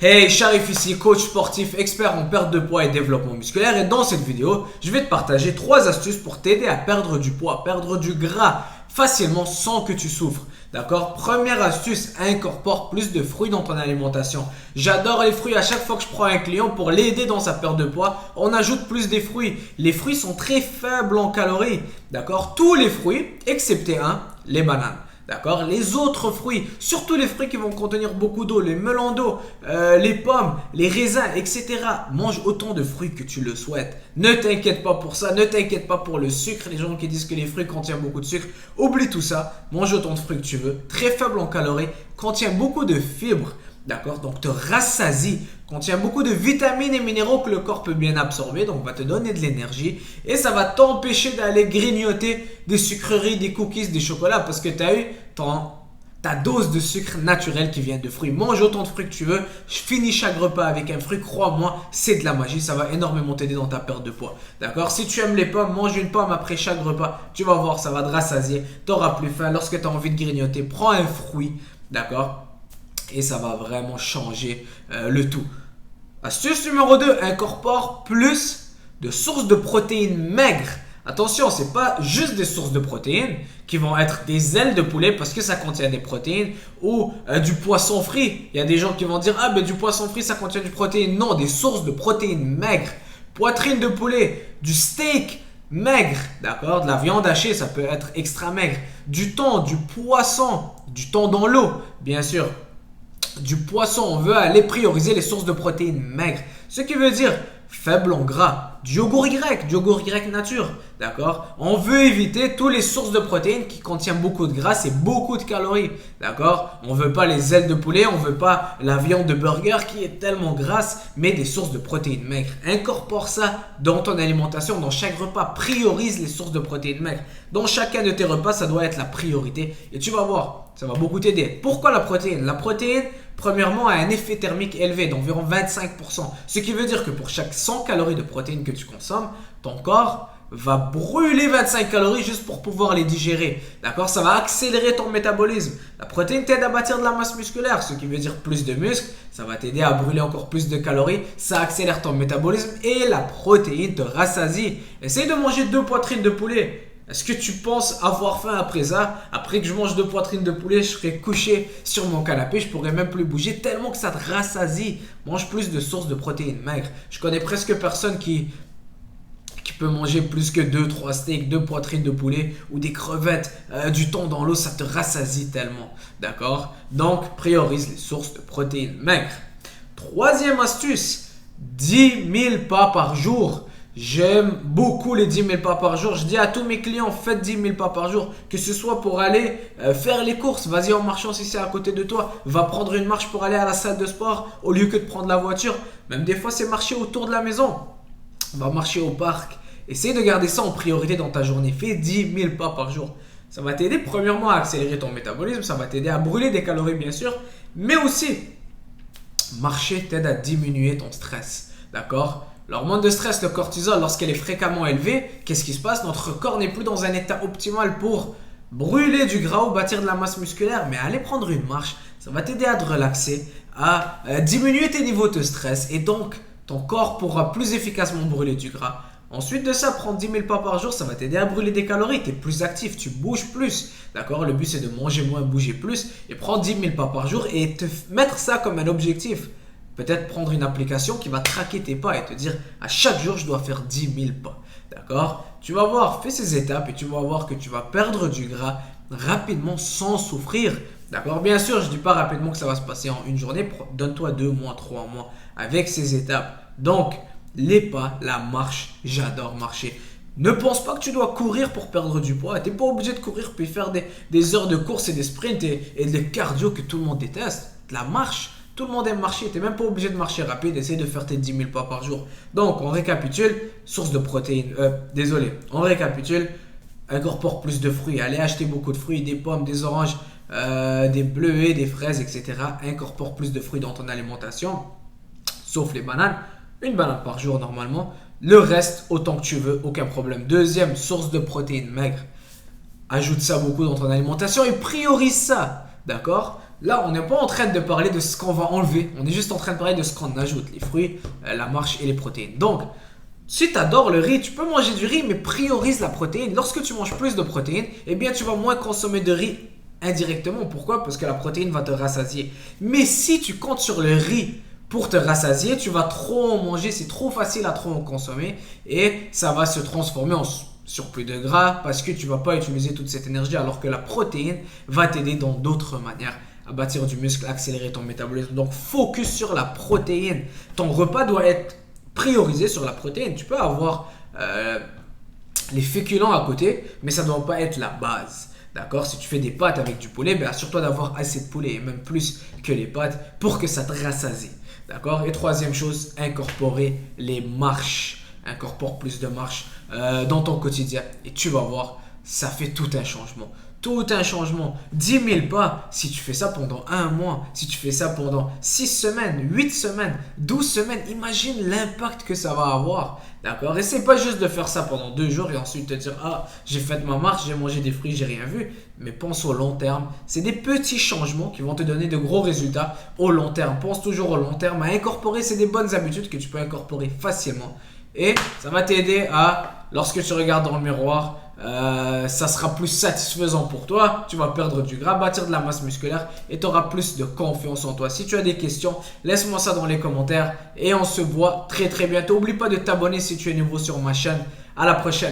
Hey, Sharif ici, coach sportif, expert en perte de poids et développement musculaire. Et dans cette vidéo, je vais te partager 3 astuces pour t'aider à perdre du poids, perdre du gras facilement sans que tu souffres. D'accord? Première astuce, incorpore plus de fruits dans ton alimentation. J'adore les fruits. À chaque fois que je prends un client pour l'aider dans sa perte de poids, on ajoute plus des fruits. Les fruits sont très faibles en calories. D'accord? Tous les fruits, excepté un, les bananes. D'accord? Les autres fruits, surtout les fruits qui vont contenir beaucoup d'eau, les melons d'eau, les pommes, les raisins, etc. Mange autant de fruits que tu le souhaites. Ne t'inquiète pas pour ça, ne t'inquiète pas pour le sucre. Les gens qui disent que les fruits contiennent beaucoup de sucre, oublie tout ça. Mange autant de fruits que tu veux. Très faible en calories, contient beaucoup de fibres. D'accord? Donc te rassasie, contient beaucoup de vitamines et minéraux que le corps peut bien absorber, donc va te donner de l'énergie et ça va t'empêcher d'aller grignoter des sucreries, des cookies, des chocolats parce que tu as eu ta dose de sucre naturel qui vient de fruits. Mange autant de fruits que tu veux, je finis chaque repas avec un fruit, crois-moi, c'est de la magie, ça va énormément t'aider dans ta perte de poids. D'accord? Si tu aimes les pommes, mange une pomme après chaque repas, tu vas voir, ça va te rassasier, tu n'auras plus faim. Lorsque tu as envie de grignoter, prends un fruit, d'accord? Et ça va vraiment changer le tout. Astuce numéro 2, incorpore plus de sources de protéines maigres. Attention, ce n'est pas juste des sources de protéines qui vont être des ailes de poulet parce que ça contient des protéines ou du poisson frit. Il y a des gens qui vont dire « Ah, ben du poisson frit, ça contient du protéine. » Non, des sources de protéines maigres. Poitrine de poulet, du steak maigre, d'accord? De la viande hachée, ça peut être extra maigre. Du thon, du poisson, du thon dans l'eau, bien sûr. Du poisson, on veut aller prioriser les sources de protéines maigres. Ce qui veut dire faible en gras. Du yogourt Y nature. D'accord? On veut éviter toutes les sources de protéines qui contiennent beaucoup de gras et beaucoup de calories. D'accord? On ne veut pas les ailes de poulet, on ne veut pas la viande de burger qui est tellement grasse, mais des sources de protéines maigres. Incorpore ça dans ton alimentation, dans chaque repas. Priorise les sources de protéines maigres. Dans chacun de tes repas, ça doit être la priorité. Et tu vas voir, ça va beaucoup t'aider. Pourquoi la protéine? La protéine, premièrement, a un effet thermique élevé d'environ 25%. Ce qui veut dire que pour chaque 100 calories de protéines que tu consommes, ton corps va brûler 25 calories juste pour pouvoir les digérer. D'accord? Ça va accélérer ton métabolisme. La protéine t'aide à bâtir de la masse musculaire, ce qui veut dire plus de muscles. Ça va t'aider à brûler encore plus de calories. Ça accélère ton métabolisme et la protéine te rassasie. Essaye de manger 2 poitrines de poulet. Est-ce que tu penses avoir faim après ça? Après que je mange 2 poitrines de poulet, je serai couché sur mon canapé, je pourrais même plus bouger tellement que ça te rassasie. Mange plus de sources de protéines maigres. Je connais presque personne qui peut manger plus que 2-3 steaks, 2 poitrines de poulet ou des crevettes, du thon dans l'eau, ça te rassasie tellement. D'accord? Donc, priorise les sources de protéines maigres. Troisième astuce, 10 000 pas par jour. J'aime beaucoup les 10 000 pas par jour. Je dis à tous mes clients, faites 10 000 pas par jour. Que ce soit pour aller faire les courses. Vas-y en marchant si c'est à côté de toi. Va prendre une marche pour aller à la salle de sport au lieu que de prendre la voiture. Même des fois, c'est marcher autour de la maison. Va marcher au parc. Essaye de garder ça en priorité dans ta journée. Fais 10 000 pas par jour. Ça va t'aider premièrement à accélérer ton métabolisme. Ça va t'aider à brûler des calories bien sûr. Mais aussi, marcher t'aide à diminuer ton stress. D'accord? L'hormone de stress, le cortisol, lorsqu'elle est fréquemment élevée, qu'est-ce qui se passe? Notre corps n'est plus dans un état optimal pour brûler du gras ou bâtir de la masse musculaire. Mais aller prendre une marche, ça va t'aider à te relaxer, à diminuer tes niveaux de stress. Et donc, ton corps pourra plus efficacement brûler du gras. Ensuite de ça, prendre 10 000 pas par jour, ça va t'aider à brûler des calories. Tu es plus actif, tu bouges plus. D'accord? Le but, c'est de manger moins, bouger plus. Et prendre 10 000 pas par jour et te mettre ça comme un objectif. Peut-être prendre une application qui va traquer tes pas et te dire à chaque jour, je dois faire 10 000 pas. D'accord? Tu vas voir, fais ces étapes et tu vas voir que tu vas perdre du gras rapidement sans souffrir. D'accord? Bien sûr, je ne dis pas rapidement que ça va se passer en une journée. Donne-toi 2 mois, 3 mois avec ces étapes. Donc, les pas, la marche, j'adore marcher. Ne pense pas que tu dois courir pour perdre du poids. Tu n'es pas obligé de courir puis faire des heures de course et des sprints et de cardio que tout le monde déteste. La marche. Tout le monde aime marcher, tu n'es même pas obligé de marcher rapide, essaye de faire tes 10 000 pas par jour. Donc, on récapitule, source de protéines, on récapitule, incorpore plus de fruits, allez acheter beaucoup de fruits, des pommes, des oranges, des bleuets, des fraises, etc. Incorpore plus de fruits dans ton alimentation, sauf les bananes, une banane par jour normalement. Le reste, autant que tu veux, aucun problème. Deuxième source de protéines maigres, ajoute ça beaucoup dans ton alimentation et priorise ça, d'accord? là, on n'est pas en train de parler de ce qu'on va enlever. On est juste en train de parler de ce qu'on ajoute. Les fruits, la marche et les protéines. Donc, si tu adores le riz, tu peux manger du riz, mais priorise la protéine. Lorsque tu manges plus de protéines, eh bien, tu vas moins consommer de riz indirectement. Pourquoi? Parce que la protéine va te rassasier. Mais si tu comptes sur le riz pour te rassasier, tu vas trop en manger. C'est trop facile à trop en consommer. Et ça va se transformer en surplus de gras parce que tu ne vas pas utiliser toute cette énergie. Alors que la protéine va t'aider dans d'autres manières à bâtir du muscle, accélérer ton métabolisme. Donc, focus sur la protéine. Ton repas doit être prioriser sur la protéine. Tu peux avoir les féculents à côté, mais ça ne doit pas être la base. D'accord? Si tu fais des pâtes avec du poulet, ben assure-toi d'avoir assez de poulet, et même plus que les pâtes, pour que ça te rassasie. D'accord? Et troisième chose, incorporer les marches. Incorpore plus de marches dans ton quotidien. Et tu vas voir, ça fait tout un changement. Tout un changement. 10 000 pas, si tu fais ça pendant un mois, si tu fais ça pendant 6 semaines, 8 semaines, 12 semaines, imagine l'impact que ça va avoir. D'accord? Et c'est pas juste de faire ça pendant 2 jours et ensuite te dire, ah, j'ai fait ma marche, j'ai mangé des fruits, j'ai rien vu. Mais pense au long terme. C'est des petits changements qui vont te donner de gros résultats au long terme. Pense toujours au long terme à incorporer. C'est des bonnes habitudes que tu peux incorporer facilement. Et ça va t'aider à, lorsque tu regardes dans le miroir, ça sera plus satisfaisant pour toi. Tu vas perdre du gras, bâtir de la masse musculaire et tu auras plus de confiance en toi. Si tu as des questions, laisse-moi ça dans les commentaires et on se voit très très bientôt. N'oublie pas de t'abonner si tu es nouveau sur ma chaîne. À la prochaine.